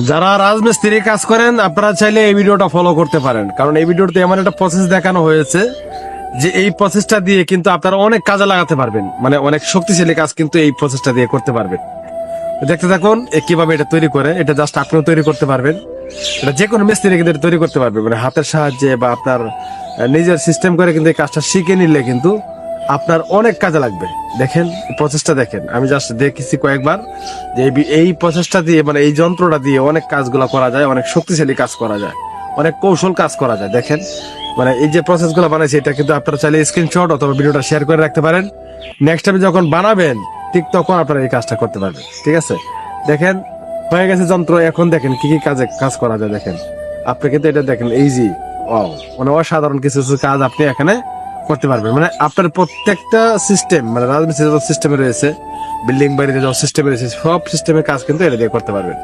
যারা রাজমিস্ত্রি কাজ করেন আপনারা চাইলে এই ভিডিওটা ফলো করতে পারেন, কারণ এই ভিডিওতে এমন একটা প্রসেস দেখানো হয়েছে যে এই প্রসেসটা দিয়ে কিন্তু আপনারা অনেক কাজে লাগাতে পারবেন, মানে অনেক শক্তিশালী কাজ কিন্তু এই প্রসেসটা দিয়ে করতে পারবেন। দেখতে থাকুন কিভাবে এটা তৈরি করে। এটা জাস্ট আপনিও তৈরি করতে পারবেন, এটা যে কোনো মিস্ত্রি কিন্তু এটা তৈরি করতে পারবে, মানে হাতের সাহায্যে বা আপনার নিজের সিস্টেম করে কিন্তু এই কাজটা শিখে নিলে কিন্তু আপনার অনেক কাজে লাগবে। দেখেন প্রসেসটা দেখেন, আমি জাস্ট দেখেছি কয়েকবার যে এই প্রসেসটা দিয়ে, মানে এই যন্ত্রটা দিয়ে অনেক কাজগুলো করা যায়, অনেক শক্তিশালী কাজ করা যায়, অনেক কৌশল কাজ করা যায়। দেখেন মানে এই যে প্রসেসগুলো বানাইছে এটা কিন্তু আপনারা চাইলে স্ক্রিনশট অথবা ভিডিওটা শেয়ার করে রাখতে পারেন। নেক্সট টাইম যখন বানাবেন ঠিক তখন আপনারা এই কাজটা করতে পারবেন। ঠিক আছে, দেখেন হয়ে গেছে যন্ত্র। এখন দেখেন কি কি কাজ করা যায়। দেখেন আপনি কিন্তু এটা দেখেন ইজি, মানে অসাধারণ কিছু কিছু কাজ আপনি এখানে করতে পারবেন। মানে আপনার প্রত্যেকটা সিস্টেম, মানে রাজমিস্ত্রি যত সিস্টেমে রয়েছে, বিল্ডিং বাড়িতে যত সিস্টেমে রয়েছে, সব সিস্টেমের কাজ কিন্তু এটা দিয়ে করতে পারবেন।